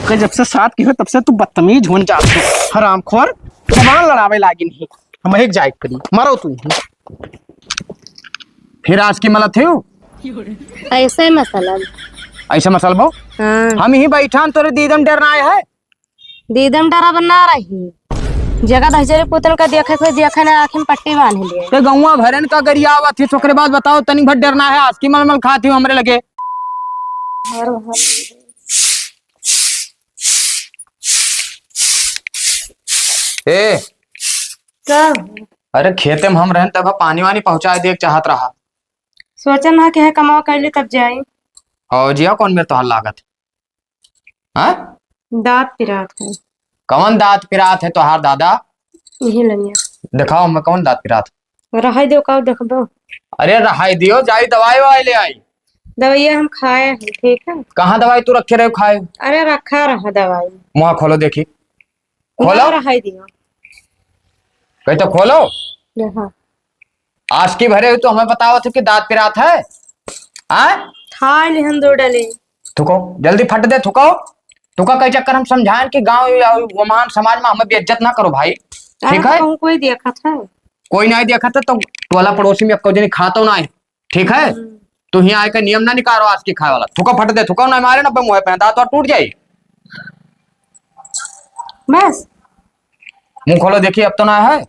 के जब से साथ की हो तब से तू बदतमीज होने जात हो। हरामखोर जवान लड़ावे लागी नहीं। हम एक जाए करी मारो तू। फिर आज की मलत हो ऐसे मसला। ऐसा मसल बो। हाँ। हम ही बैठान तोरे दीदम डरना है। दीदम डरा बना रही जगह दहजरे पुतल का देखे ने आँखें में पट्टी बांध लिए। ते गौवा भरन का गरिया आवा थी छोकरे बात बताओ तनी भर डरना है। आज की मलमल खाती हूँ हमरे लगे। ए क्या अरे खेते में हम रहन तब पानी वानी पहुंचाए देख चाहत रहा। सोचा ना कि है कमाओ कर ली तब जाए। और जिया कौन मेरे तोहर लागत हाँ? दांत पिरात है। कौन दांत पिरात है तोहार दादा? यही लमिया दिखाओ मैं कौन दांत पिरात। रहा दो का देखो। अरे रहाई दियो जाई दवाई वाई ले आई। दवाइयाँ हम खाए हैं ठीक है। कहाँ दवाई तू रखे रहे खाए? अरे रखा रहा दवाई। मुँह खोलो देखी। खोलो रहा दियो कहीं तो खोलो। देखो आज की भरे हुई तो हमें बताओ थे कि दांत पिरात है। खा ले हम दो डले। थुको जल्दी फट दे थुको। तुका कई चक्कर हम समझाएं कि गांव वमान समाज में हमें बेइज्जत ना करो भाई। ठीक है कोई देखा था कोई नहीं देखा था तो टोला पड़ोसी में अब खाता ना। ठीक है तू यहाँ आकर नियम ना निकालो आज की खाए वाला। थुको फट दे थुको नहीं मारे ना मुँह पे दांत टूट जाये। बस मुंह खोलो देखिए अब तो ना है।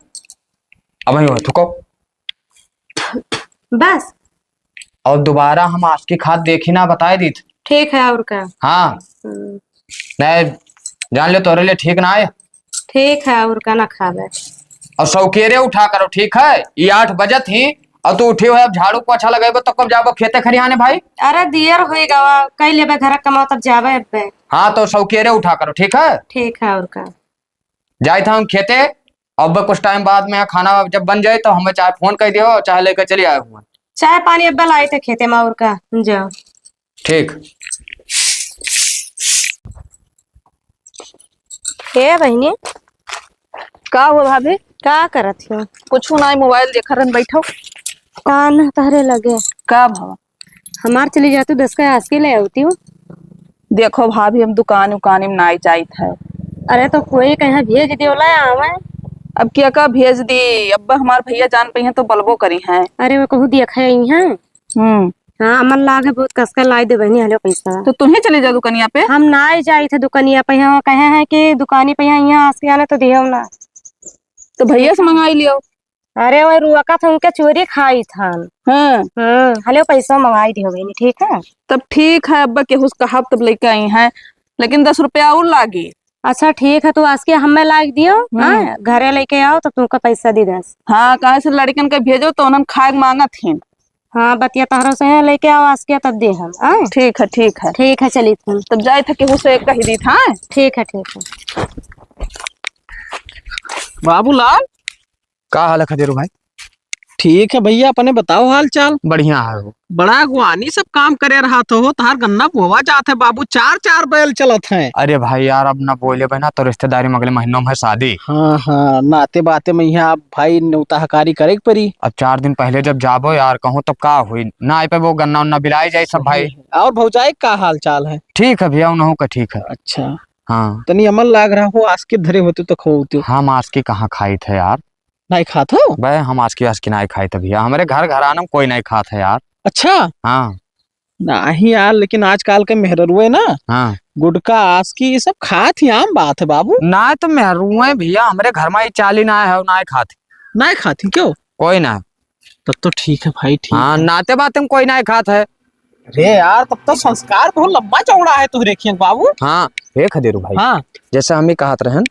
अब वही थुको बस। और दोबारा हम आज की खाद देखी ना बताए दी। ठीक है और क्या। हाँ नहीं जान ले तोरे लिए ठीक ना आए। ठीक है और क्या ना खा ले। और सौकेरे उठा करो ठीक है। ये 8 बजत ही और तू उठी हो अब झाड़ू पोछा लगेबो तो कब जाबो खेते खरियाने भाई। अरे देर होएगा कई लेबे घर कमाओ तब जाबे अब्बे। हाँ तो सौकेरे उठा करो ठीक है। ठीक है और क्या। जाए था हम खेते अब कुछ टाइम बाद में खाना जब बन जाए तो हमें चाहे फोन कर दियो चाहे लेकर चले आए हुए। चाय पानी अब्बा लाए थे खेते में और का जाओ। ठीक हे बहनी का हुआ भाभी? का करत हो? कुछ ना मोबाइल देखा रन बैठो। कान तहरे लगे का भावा हमार चली जाती 10 का आस के ले आती हूँ। देखो भाभी हम दुकान उकान में नाई जाइत है। अरे तो कोई कहीं भेज दियो ला आवे। अब क्या का भेज दी अब हमार भैया जान पे हैं तो बलबो करी हैं। अरे वो कहूँ देखा है। हाँ अमन लागे बहुत कसकर लाई दे बहनी हलो पैसा। तो तुम्हें चले जाओ दुकनिया पे। हम ना जाई थे दुकानिया पे यहाँ कहे हैं कि दुकानी पे यहाँ आस के आने तो दियो ना। तो भैया से मंगाई लियो। अरे वो रुआ था उनके चोरी खाई था। हाँ हलो पैसा मंगाई दियो बहनी ठीक है। तब ठीक है अब्बा के हुस कहा तब लेके आई हैं लेकिन 10 रुपया और लागी। अच्छा ठीक है तो आज के हमें लाग दियो। हाँ घरे लेके आओ तो तुमका पैसा दी 10। हाँ कहे से लड़कन के भेजो तो उन्हें खाए मांगा थी। हाँ बतिया तहरा से लेके आओ आज के तब दे हम। ठीक है ठीक है ठीक है चली तुम तब जाए थे केहू से कही दी था। ठीक है। बाबूलाल का हाल है खदेरू भाई? ठीक है भैया अपने बताओ हाल चाल। बढ़िया है वो। बड़ा गुआनी सब काम करे रहा तो तार गन्ना बोवा जात है बाबू 4-4 बैल चलत हैं। अरे भाई यार अब ना बोले बना तो रिश्तेदारी में अगले महीनों में है शादी। हाँ नाते बाते में यहाँ भाई न्योता हकारी करे परी। अब 4 दिन पहले जब जाबो यार कहूँ तब का हुई ना आई पे वो गन्ना उन्ना बिलाई जाए सब भाई। और भौजाई का हाल चाल है? ठीक है भैया उन्हों का ठीक है। अच्छा हाँ तनी अमल लाग रहा हो आज के धरे होते तो खोते। हम आज की कहाँ खाई थे यार? नहीं खात हो? भाई हम आज की नहीं खाई थे भैया। हमारे घर घराना में कोई नहीं खाता है यार। अच्छा हाँ नहीं यार लेकिन आजकल के मेहरुए ना हाँ गुटका आस की ये सब खात ही आम बात है बाबू। ना तो महरूए भैया हमारे घर में चाली ना है ना खाते। नहीं खाती क्यों? कोई ना। तब तो ठीक है भाई ठीक। हाँ नाते बाते में कोई नहीं खाता है। अरे यार तब तो संस्कार बहुत लंबा चौड़ा है तुहरे खियन बाबू। हाँ हे खदेरू भाई। हाँ जैसे हम ही कहत रहन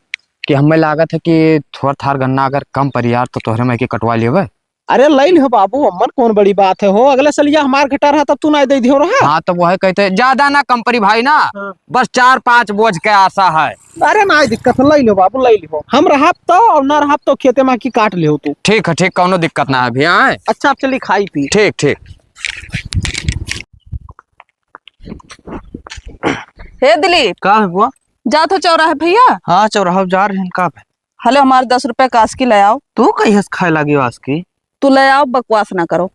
कि हमें लागत है कि थोड़ा थार गन्ना अगर कम पर यार तो तोहरे में के कटवा लियो। अरे लई हो बाबू अमन कौन बड़ी बात है हो अगले सलिया हमार घटा रहा तब तू ना दे दियो रहा। हाँ तो वो है कहते ज्यादा ना कम परी भाई ना। हाँ। बस 4-5 बोझ के आशा है। अरे ना दिक्कत लई लो बाबू लई लो हम रहा तो और ना रहा तो खेते में की काट ले तू। ठीक है ठीक कोनो दिक्कत ना है भैया। अच्छा आप चली खाई पी। ठीक ठीक। हे दिलीप का है बुआ? जा तो चौराहे भैया। हाँ चौराहा जा रहे हैं का हलो हमारे 10 रुपया काश की ले आओ। तू कहीं खाए लगी आज की? तू ले आओ बकवास ना करो।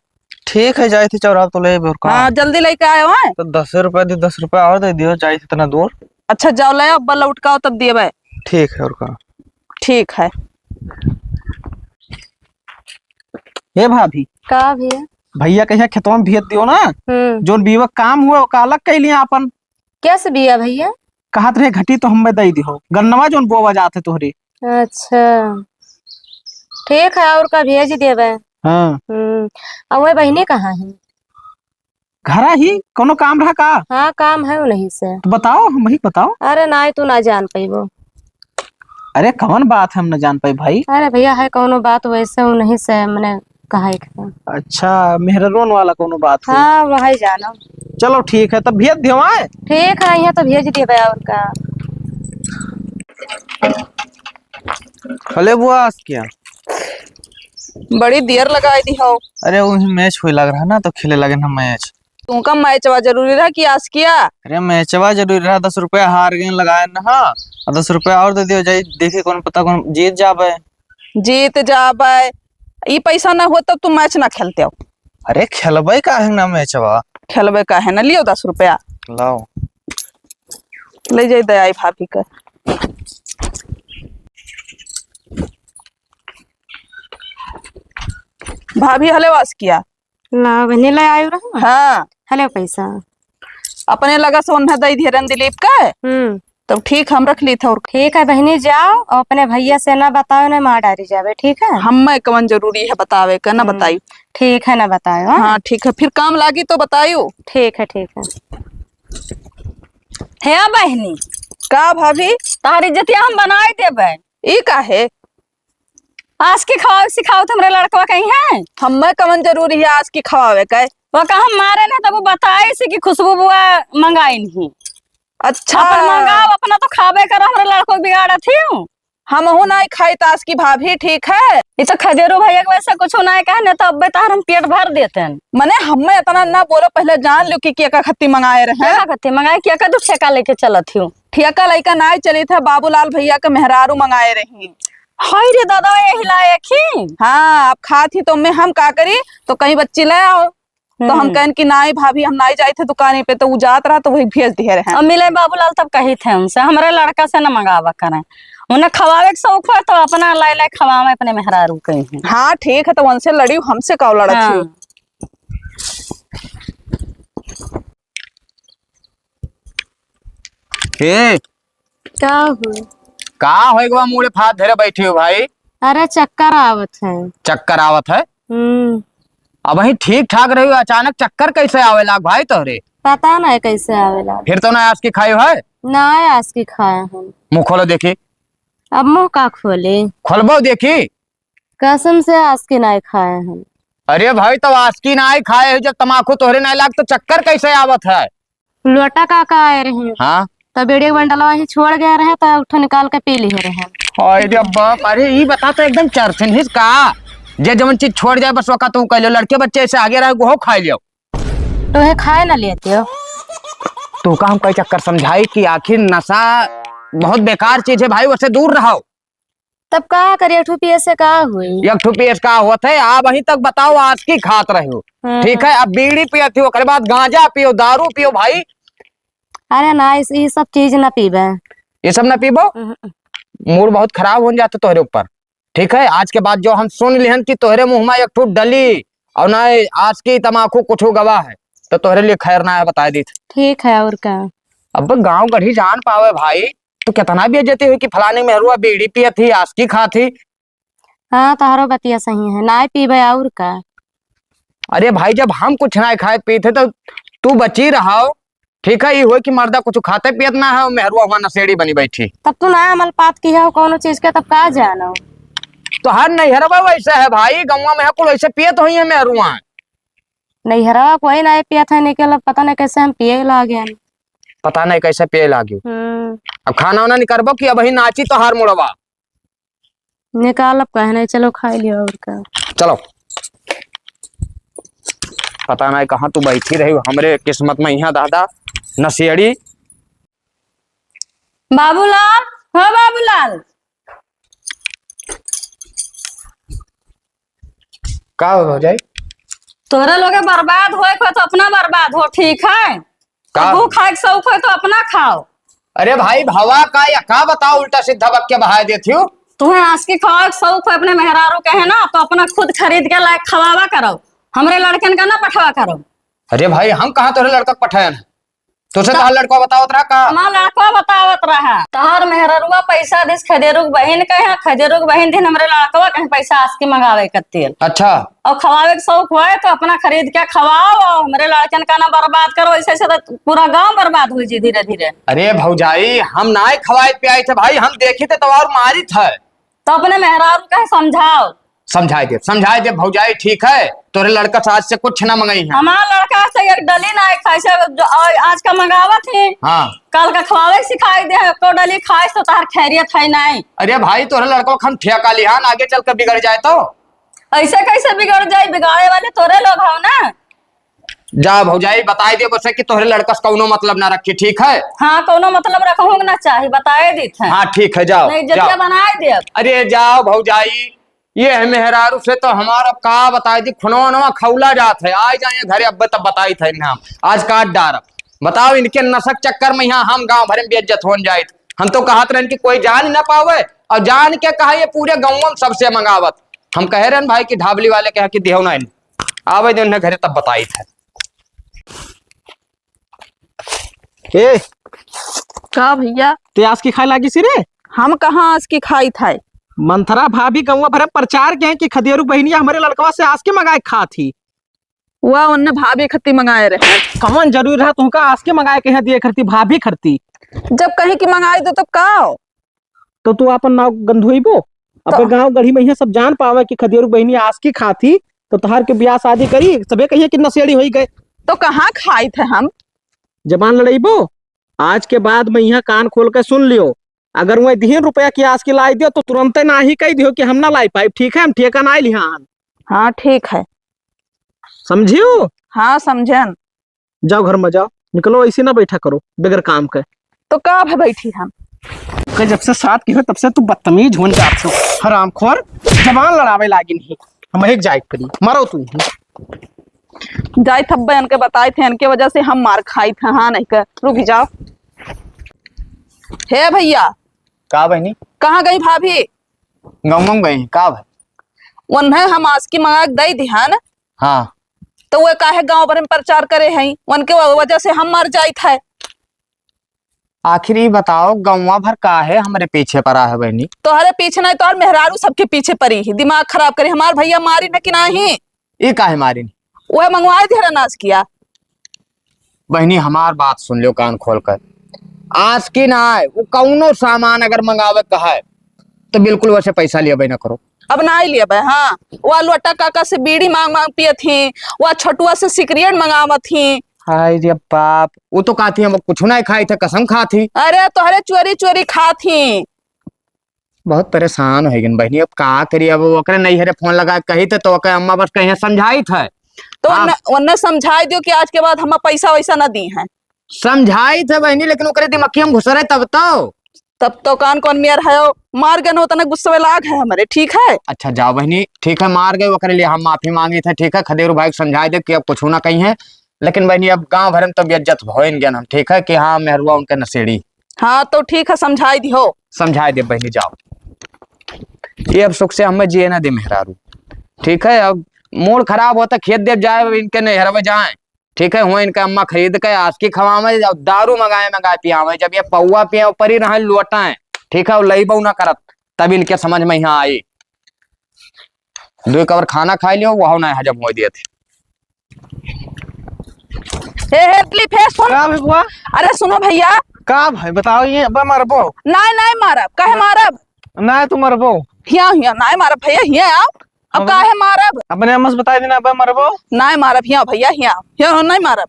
ठीक है जाए थे चौराहा तो ले हाँ जल्दी लेके आयो है। तो 10 रुपया दे 10 रुपया और दे दियो जाए इतना दूर। अच्छा जाओ ले अब्बा लौटकाओ तब दिए भाई। ठीक है और का। ठीक है। हे भाभी, का भैया? भैया कहिया खेतवा में भेज दियो ना, जोन बीवा काम हुआ वो अलग कैलिए अपन। कैसे बिया भैया? कहत रहे घटी तो हमें दई दिहो, गन्नवा जोन बोवा जाते तोहरे। अच्छा ठीक है, और का भेज देवे। हाँ और वह बहनी कहाँ है? घरा ही कोनो काम रहा का? हाँ काम है उन्हीं से। तो बताओ, हम वही बताओ। अरे ना तू ना जान पाइबो। अरे कौन बात है हम न जान पाई भाई। अरे भैया है कोनो बात वैसे उन्हीं से मैंने कहा है। अच्छा मेहररोन वाला कोनो बात है। हाँ वही जानो। चलो ठीक है तब भेज दियो आए। ठीक है यहाँ तो भेज दिए और का। हले बुआ आज क्या? बड़ी देर लगाई दी हो। अरे वही मैच हुई लग रहा ना तो खेले लगे ना मैच। तुमका मैचवा जरूरी रहा कि आज किया? अरे मैचवा जरूरी रहा, 10 रुपया हार गए लगाए ना। हाँ 10 रुपया और दे दियो जाए, देखे कौन पता कौन जीत जाबे। जीत जाबे ई पैसा ना हो तब तुम मैच ना खेलते हो। अरे खेलबे का है ना मैचवा। खेलबे का है ना, लियो 10 रुपया लाओ। ले जाई दयाई भाभी का। भाभी हले वास किया। ला बहनी ले आयु रहा। हाँ हेलो पैसा अपने लगा सोन दई धीरन दिलीप का। तब ठीक हम रख ली था। और ठीक है बहनी जाओ और अपने भैया से ना बताओ ना मार डाली जावे। ठीक है हम कवन जरूरी है बतावे का ना बताई। ठीक है ना बताओ। हाँ ठीक है, फिर काम लागी तो बताइयो। ठीक है ठीक है। है बहनी का भाभी? तारी जतिया हम बनाए देवे। ई का है? आज की खवाओ सिखाओ तो हमरे लड़कवा कहीं है। हम कवन जरूरी है आज की खवावे का? वो कहा मारे ना तब वो बताए से कि खुशबू बुआ मंगाई नहीं। अच्छा अपन मंगाओ अपना तो खाबे करो, हमरे लड़कों बिगाड़ा थी। हम हो ना खाई ताश की भाभी। ठीक है ये तो खदेरो भैया के वैसे कुछ ना कहने तो अब तार हम पेट भर देते हैं। मने हमें इतना ना बोलो, पहले जान लो कि क्या खत्ती मंगाए रहे। क्या कहते मंगाए क्या का ठेका लेके चला थी। ठेका लइका ना चली था, बाबूलाल भैया के मेहरारू मंगाए रही। हाय रे दादा ये हिलाए। हाँ अब खा थी तो मैं हम का करी तो कहीं बच्ची ले आओ। तो हम कहन कि नाई भाभी हम नाई जाए थे दुकाने पे, तो वो जात रहा तो वही भेज दिए रहे। और मिले बाबूलाल तब कही थे उनसे हमारे लड़का से न मंगावा करें, उन्हें खवावे के शौक है तो अपना लाई लाई खवावे अपने मेहरारू कहीं। हाँ ठीक है, तो उनसे लड़ी हमसे कौ लड़ा हाँ। थी। ए क्या हुआ? का होएगा मुड़े फात धरे बैठी हो भाई? अरे चक्कर आवत है। चक्कर आवत है? अब वही ठीक ठाक रही हो, अचानक चक्कर कैसे आवे लाग भाई तोहरे? पता नहीं कैसे आवेला। फिर तो ना आज की खाई है ना आज की खाया हम। मुंह खोलो देखी। अब मुँह का खोले? खोलबो देखी। कसम से आज की नहीं खाया हम। अरे भाई तो आज की ना खाए हो, जब तमाकू तोहरे नहीं लाग तो चक्कर कैसे आवत है? लोटा का आए रहे। हाँ तो बेड़े बंडलवा ही छोड़ गया रहे तो उठो निकाल के पी लिए रहे। अरे बाप, अरे ये बता तो एकदम चरचन हिस का जे जवन चीज छोड़ जाए बस वका तू कह लो, लड़के बच्चे से आगे रहे वो खा लियो। तो है खाए ना लेते हो? तू का हम कई चक्कर समझाई कि आखिर नशा बहुत बेकार चीज है भाई, उससे दूर रहो। तब का करे पिए से का हुई? एक ठो पेश का हुआ थे आप वहीं तक बताओ आज की खात रहे हो। ठीक है अब बीड़ी पियो थी, ओकरे बाद गांजा पियो, दारू पियो भाई। अरे ना ये सब चीज ना पीबे। ये सब ना पीबो, मूड बहुत खराब हो जाता तोहरे ऊपर। ठीक है आज के बाद जो हम सुन लिहन कि तोहरे मुंह में एक ठूट डली और ना आज की तमाकू कुछ गवाह है तो तोहरे लिए खैर ना है, बता दी। ठीक है और क्या? अब गांव गढ़ी जान पावे भाई तो कितना भी इज्जत हुई कि फलाने मेहरुआ बीड़ी पिया थी, आज की खा थी। हाँ तारो बतिया सही है, ना पीबे और का। अरे भाई जब हम कुछ ना खाए पीते तो तू बची रहो। ठीक है ये हो कि मर्दा कुछ खाते पियत ना है, मेहरुआ हुआ नशेड़ी बनी बैठी। तब तू ना अमल पात की है कौन चीज के, तब का जानो? तो हर नैहरवा वैसा है भाई, गौवा में कुल वैसे पियत हुई है मेहरुआ। नहीं हरा कोई ना पिया था, निकल पता नहीं कैसे हम पिए ला गया। पता नहीं कैसे पिए लागी। अब खाना वाना नहीं करबो कि अब ही नाची तो हार मुड़वा निकाल। अब कहने चलो खा लियो और का। चलो पता नहीं कहाँ तू बैठी रही हमरे किस्मत में यहाँ दादा नशेड़ी। बाबूलाल हो बाबूलाल। का हो जाए? तोहरे लोग बर्बाद हो तो अपना बर्बाद हो। ठीक है का? तू खाए के शौक है तो अपना खाओ। अरे भाई भवा का या का बताओ, उल्टा सीधा बक्के बहा देती हूँ। तुम्हें आज की खवा शौक है अपने मेहरारू के है ना, तो अपना खुद खरीद के लायक खवावा करो, हमरे लड़कन का ना पठवा करो। अरे भाई हम कहाँ तोरे लड़का पठायन, तुझसे तहार लड़का बताओ रहा का। हमार लड़का बतावत रहा तहार मेहररुआ पैसा दिस खदेरुक बहन के है, खदेरुक बहन दिन हमरे लड़कवा कहीं पैसा आस्की मंगावे कत्ती। अच्छा और खवावे के शौक हुआ तो अपना खरीद के खवाओ और हमरे लड़कन का ना बर्बाद करो, ऐसे ऐसे तो पूरा गांव बर्बाद हुई जी धीरे धीरे। अरे भौजाई हम ना खवाए पियाए थे भाई, हम देखी थे तो और मारी थे। तो अपने मेहरारू का समझाओ। समझाए दे भौजाई, ठीक है तोरे लड़का से आज से कुछ ना मंगाई है। हमारा लड़का से एक डली ना खाई से आज का मंगावा थी, हाँ कल का खवावे सिखाई दे को डली खाई तो तार खैरियत है नहीं। अरे भाई तोरे लड़का को हम ठेका लिहान, आगे चल कर बिगड़ जाए तो। ऐसे कैसे बिगड़ जाए, बिगाड़े वाले तोरे लोग हो ना। जा भौजाई बताए दे बस कि तोहरे लड़का से कौनो मतलब ना रखी, ठीक है। हाँ कोनो मतलब रखूंग ना चाहिए, बताए दी थे। हाँ ठीक है जाओ नहीं जतिया बनाए दे। अरे जाओ भौजाई, ये है मेहरारू से तो हमारा का बताई दी, खुनवा खौला जात है। आज जाए घरे अब तब बताई थे हम आज काट डार। बताओ इनके नशक चक्कर में यहाँ हम गांव भर में बेइज्जत हो जाए। हम तो कहत रहे कि कोई जान ना पावे, और जान के कहा ये पूरे गाँव में सबसे मंगावत। हम कह रहे भाई कि ढाबली वाले कहा कि देहो ना आवे दे उन्हें घरे तब बताई थे। ए का भैया ते आज की खाए लागी सी रे? हम कहाँ आज की खाई था। मंथरा भाभी गौवा भरे प्रचार के हैं कि खदेरू बहनिया हमारे लड़कवा से आज के मंगाए खा थी। वह उनने भाभी खत्ती मंगाए रहे। कमन जरूर है तुमका आज के मंगाए के हैं दिए करती भाभी खरती। जब कहीं की मंगाई दो तब का तो तू अपन नाव गंधोइबो अपने गांव गढ़ी में सब जान पावे कि खदेरू बहनिया आज की खा थी, तो तहार के ब्याह शादी करी सबे कहिए कि नशेड़ी हो गए। तो कहाँ खाई थे हम। जबान लड़ाइबो आज के बाद मैं यहाँ कान खोल के सुन लियो, अगर वह 10 रुपया की आज की लाई दियो तो तुरंत ना ही कह दियो कि हम ना लाई पाए, ठीक है। हम ठेका ना लिहान। हाँ ठीक है, समझियो। हाँ समझन। जाओ घर में जाओ, निकलो ऐसे ना बैठा करो बगैर काम के। तो का है बैठी हम जब से साथ की हो तब से तू बदतमीज होने जात हो, हरामखोर। जबान लड़ावे लागी नहीं, हम एक जाए करी मारो तू। जाए थब्बे इनके बताए थे, इनके वजह से हम मार खाई थे। हाँ नहीं कर रुक जाओ। हे भैया का बहनी कहाँ गई भाभी? गाँव में गई का भाई? उन्हें हम आज की मंगा दे ध्यान। हाँ तो वो काहे गांव भर में प्रचार करे हैं, उनके वजह से हम मर जाए थे। आखिर ये बताओ गौवा भर का है हमारे पीछे पड़ा है बहनी? तोहरे पीछे नहीं तो और मेहरारू सबके पीछे पड़ी ही, दिमाग खराब करे। हमार भैया मारी न कि नहीं, ये काहे मारी? वह मंगवाए थे नाश किया। बहनी हमार बात सुन लो कान खोल कर, आज की ना है वो कौनो सामान अगर मंगावे कहा है तो बिल्कुल वैसे पैसा लिया ना करो। अब ना ही लिया। हाँ वह लोटा काका से बीड़ी मांग मांग पिए थी, वह छोटुआ से सिगरेट मंगावा थी। हाय रे बाप, वो तो कहती हम कुछ ना खाई थे, कसम खा थी। अरे तोहरे चोरी चोरी खा थी। बहुत परेशान हो गई बहनी, अब का करी। अब ओकरे नहीं हरे फोन लगा कही थे तो अम्मा बस कहीं समझाई थे तो हाँ। उन्हें समझाई दियो कि आज के बाद हम पैसा वैसा न दी हैं। समझाई थे बहनी, लेकिन ओकरे दिमाग में घुस रहे तब तो कान कौन मेयर है मार गए हो तना गुस्से लाग है हमारे, ठीक है। अच्छा जाओ बहनी, ठीक है मार गए ओकरे लिए हम माफी मांगी थे, ठीक है। खदेरू भाई समझाई दे कि अब कुछ ना कहीं है, लेकिन बहनी अब गांव भर में तो बेइज्जत भोइन गया हम, ठीक है कि हाँ मेहरुआ उनके नशेड़ी। हाँ तो ठीक है समझाई दियो। समझाई दे बहनी जाओ, ये अब सुख से हमें जिए ना दे मेहरारू, ठीक है। अब मूड खराब होता खेत देव जाए इनके नहर में जाए, ठीक है। हुआ इनका अम्मा खरीद के आज की खवावे, दारू मंगाए पियावे, जब ये पौवा पिया ऊपर ही रहा लौटाए, ठीक है। लई बऊ ना करत तब इनके समझ में यहाँ आई। 2 कवर खाना खा लियो वह ना हजम हो दिए थे। हे क्लिप है सुन। का भगवा? अरे सुनो भैया। का भाई बताओ ये अब मरबो? नहीं मारब, काहे मारब? ना तू मरबो। हिया नहीं मारब भैया, हिया आओ। अब काहे मारब? अपने अम्मा से बता देना अब मरबो। नहीं मारब, हिया भैया हिया नहीं मारब,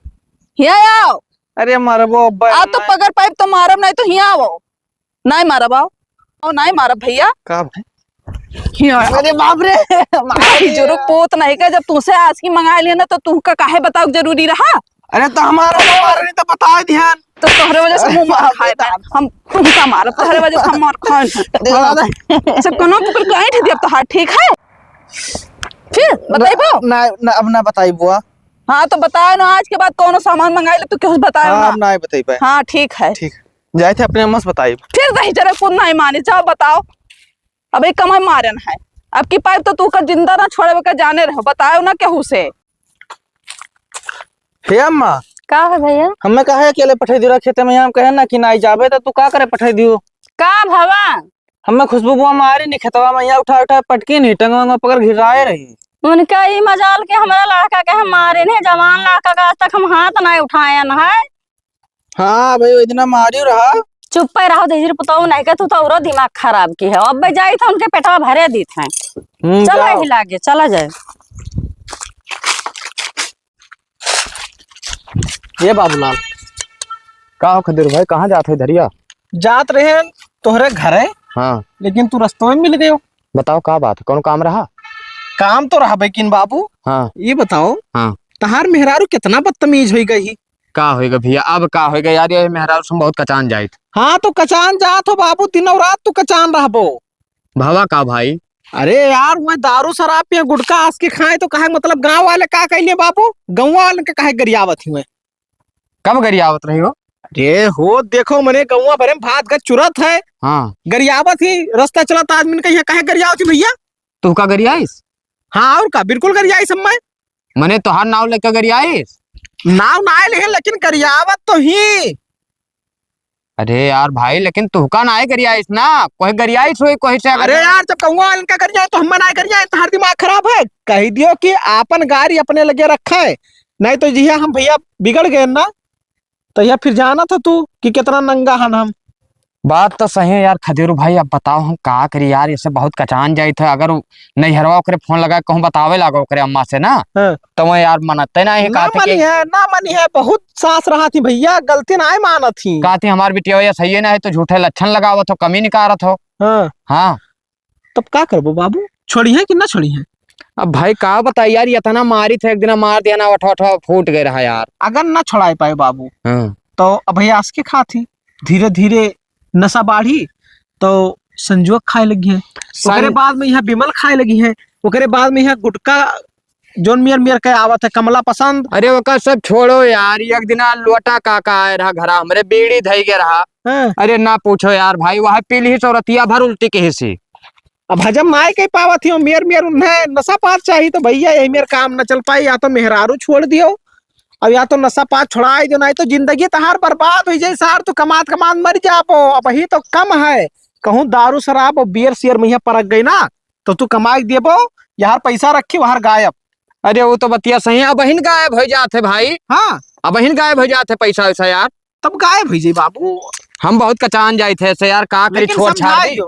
हिया आओ। अरे मरबो आ तो पकड़ पाइप तो मारब, नहीं तो हिया आओ। नहीं मारब, आओ नहीं मारब भैया। का भाई? अरे बाप रे जरूर पोत नहीं का, जब तुमसे आज की मंगा लिया ना तो तुमका काहे बताओ जरूरी रहा। अरे तो हमारा नहीं तो बता ध्यान। तो तोहरे वजह से मुंह मार खाए थे हम, तुमका मारब तोहरे वजह से हम मार खाए सब कोनो पकड़ के आई थी। अब तो हाथ ठीक है, फिर बताइबो ना अब ना बताई बुआ। हाँ तो बताए ना, आज के बाद कोनो सामान मंगाए ले तो क्यों बताए हाँ, ना। अब ना बताई पाए। हाँ ठीक है, ठीक। जाए थे अपने अम्मा से बताई। फिर दही जरा कूद नहीं मानी, जाओ बताओ। अब एक कमाई मारन है, अब की पाइप तो तू कर जिंदा ना छोड़े के जाने रहो, बताओ ना केहू से। हे अम्मा, का है भैया? हमें कहा अकेले पठाई दियो खेते में, हम कहे ना कि ना जाबे तो तू का करे पठाई दियो। का भवा? हमें खुशबू बुआ मारी नहीं खेतवा में, यहाँ उठा उठा पटकी नहीं टंगवा पकड़ घिराए रही। उनका ही मजाल के हमारा लड़का के हम मारे नहीं, जवान लड़का का आज तक हम हाथ नहीं उठाए न है। हाँ भाई इतना मारी रहा। चुप पे रहो दीजिए पुताऊ नहीं के तू तो और दिमाग खराब की है। अब जाई था उनके पेटवा भरे दी थे। चला ही लागे, चला जाए। ये बाबूलाल का हो खदीर भाई, कहाँ जाते हो धरिया? जात रहे तोहरे घर है, हाँ लेकिन तू रास्तों में मिल गए हो। बताओ का बात है, कौन काम रहा? काम तो रहा लेकिन बाबू हाँ ये बताओ, हाँ तहार मेहरारू कितना बदतमीज हो गई। का होएगा भैया, अब का होएगा यार, ये मेहरारू से बहुत कचान जाए। हाँ तो कचान जात हो बाबू, दिन और रात तू कचान रहबो। भवा का भाई? अरे यार वह दारू शराब पिए गुटखा आस के खाए तो कहे मतलब गांव वाले का कहलिए बाबू, गाँव वाले के कहे गरियावत हुए। कब गरियावत रही हो? अरे हो देखो मने गौवा भरे में भात का चुरत है, हाँ गरियावत ही रास्ता चलत आदमी कहीं कहे गरियावत ही भैया। तू का गरियाईस? हाँ और का बिल्कुल गरियाई सब में, मने तोहार नाव लेकर गरियाईस? नाव ना आए लेकिन गरियावत तो ही। अरे यार भाई, लेकिन तू का ना है गरियाईस ना, कोई गरियाईस हुई कोई से। अरे यार जब कहूँगा इनका कर जाए तो हम ना कर जाए, तुम्हारा दिमाग खराब है। कह दियो कि आपन गाड़ी अपने लगे रखा है, नहीं तो जी हम भैया बिगड़ गए ना, तो यह फिर जाना था तू कि कितना नंगा हन हम। बात तो सही है यार खदीरू भाई, अब बताओ हम का करी यार, इससे बहुत कचान जाई थे। अगर नैहरवा ओकरे फोन लगा कहूँ बतावे लागो ओकरे अम्मा से ना, हाँ। तो मैं यार मनते ना ही ना मनी है ना मनी है, बहुत सास रहा थी भैया, गलती ना माना थी। कहती हमार बिटिया या सही है ना है, तो झूठे लक्षण लगावत हो, कमी निकारत हो। हाँ हाँ तब का करबो बाबू, छोड़ी है कि ना छोड़ी है? अब भाई का बताई यार, ये इतना मारी थे, एक दिन मार दिया ना, अठा अठा फूट गए रहा यार। अगर ना छोड़ाए पाए बाबू हाँ। तो अब भैया आस के खा थी, धीरे धीरे नशा बाढ़ी तो संजोग खाए लगी है, उसके बाद में यहाँ बिमल खाए लगी है, उसके बाद में यहाँ गुटका जोन मियर मियर के आवत है कमला पसंद। अरे वो सब छोड़ो यार, एक दिन लोटा काका आए रहा घरा, हमरे बीड़ी धई के रहा। हाँ। अरे ना पूछो यार भाई, वह पीली ही सौरतिया भर उल्टी के हिस्सी। अब हजम माए के पावत थी मियर मियर, उन्हें नशा पात चाहिए तो भैया यही मेरे काम न चल पाई, या तो मेहरारू छोड़ दियो अब या तो नशा पात छोड़ाई दो, नहीं तो जिंदगी तहार बर्बाद हो जाए सार, तो कमात कमात मर जापो। अब ही तो कम है, कहूँ दारू शराब और बियर सियर में परक गई ना तो तू कमाई देबो, यार पैसा रखी वहां गायब। अरे वो तो बतिया सही है, अब बहन गायब हो जाते भाई। हाँ अब बहन गायब हो जाते पैसा वैसा यार, तब गायब हो जाए बाबू। हम बहुत कचान जाए थे ऐसे यार, का करी छोड़ छाड़ दी।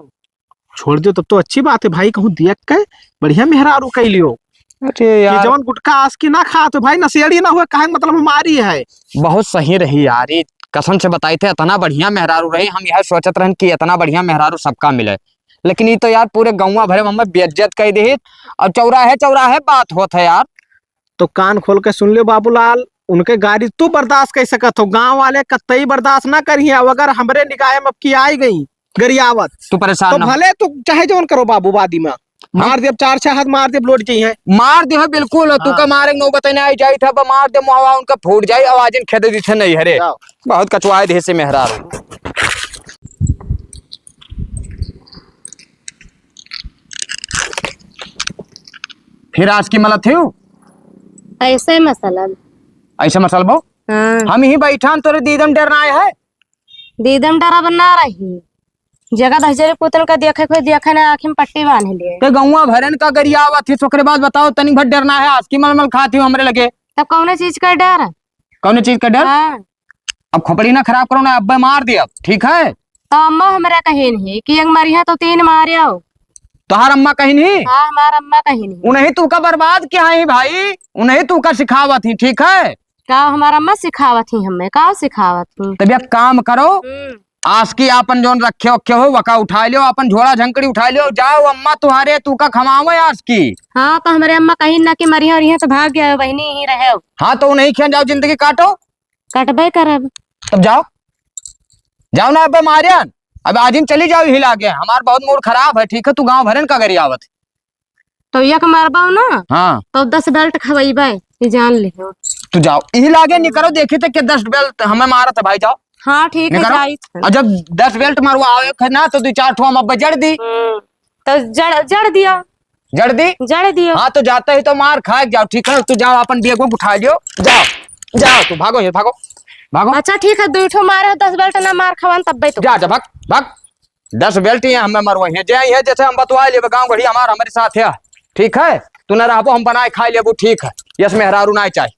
छोड़ दियो तब तो अच्छी बात है भाई, कहूँ देख के बढ़िया मेहरारू कह लियो। अरे ये यार जवन गुटखा आस की ना खा तो भाई नशेड़ी ना हुए, काहे मतलब हमारी है। बहुत सही रही यार, ये कसम से बताई थे, इतना बढ़िया मेहरारू रही, हम यह सोचत रहन कि इतना बढ़िया मेहरारू सबका मिले, लेकिन ये तो यार पूरे गाँव भरे में बेइज्जत कर दी। और चौराहे चौराहे बात होत है यार। तो कान खोल के सुन लियो बाबूलाल, उनके गाड़ी तू बर्दाश्त कर सकत हो, गांव वाले कतई बर्दाश्त ना करिए। अगर हमरे निकाय में अब की आई गई गरियावत तू परेशान तो ना हो। भले तू चाहे जोन करो बाबू, वादी में मार दे, 4-6 हाथ मार दे, लोट चाहिए मार दे है बिल्कुल, तू का मारे नो बताने आई जाई था, मार दे मुहावा उनका फूट जाई, आवाज खेद दी थे नहीं हरे, बहुत कचवाए दे से मेहरारू। फिर आज की मतलब थी ऐसे मसला। ऐसा मसल बो, हाँ हम ही बैठान तोरे दीदम डरना है। दीदम डरा बना रही, जगह दहजरे पुतल का देखे ना आँखें में पट्टी बांध लिए। ते गौवा भरन का गरियावा थी, सोकरे बाद बताओ तनी भर डरना है, आज की मलमल खाती हूँ हमरे लगे। तब कौन चीज का डर है? कौन चीज का डर? हाँ। अब खोपड़ी ना खराब करो ना, अब मार दे अब, ठीक है? तो अम्मा हमारा कहीं नहीं कि एक मारी है तो 3 मारे हो। तोहार अम्मा कहीं नहीं? हाँ हमारा अम्मा कहीं नहीं। उन्हें तू का बर्बाद क्या है भाई, उन्हें तू का सिखावत थी, ठीक है? का हमारा अम्मा सिखावत थी, हमें का सिखावत थी। तब एक काम करो, आज की आपन जोन रखे ओखे हो वका उठा लियो, अपन झोला झंकड़ी उठा लियो, जाओ अम्मा तुम्हारे तू का खमाओ आज की। हाँ तो हमारे अम्मा कहीं ना कि मरी हो रही है तो भाग गया, बहनी ही रहे हो। हाँ तो नहीं खेल जाओ, जिंदगी काटो, कटबे करब। तब जाओ जाओ ना, अब मारियन अब आज चली जाओ, हिला गया हमार बहुत मूड खराब है, ठीक है? तू गाँव भरन का गरियावत तो एक मारबा ना हाँ तो 10 बेल्ट खवैबे, ये जान लियो। तू जाओ, यही लागे नहीं करो, देखे थे कि 10 बेल्ट हमें मारा था भाई, जाओ। हाँ ठीक है निकलो। जाई और जब 10 बेल्ट मारवाओ है ना तो 2-4 ठो हम अब जड़ दी। तो जड़ जड़ दिया जड़ दी। जड़ दियो। हाँ तो जाते ही तो मार खा जाओ, ठीक है। तू जाओ अपन बेग को उठा लियो, जाओ जाओ, तू भागो ये, भागो भागो, अच्छा ठीक है, 2 ठो मारे 10 बेल्ट ना मार खवान तब तो जा जा, भाग भाग। 10 बेल्ट ही हमें मरवाई है, जैसे हम बतवा ले गाँव गढ़ी हमारे साथ है, ठीक है। तू न रहबो हम बनाए खाई लेबो, ठीक है। यस मेहरारू ना चाहिए।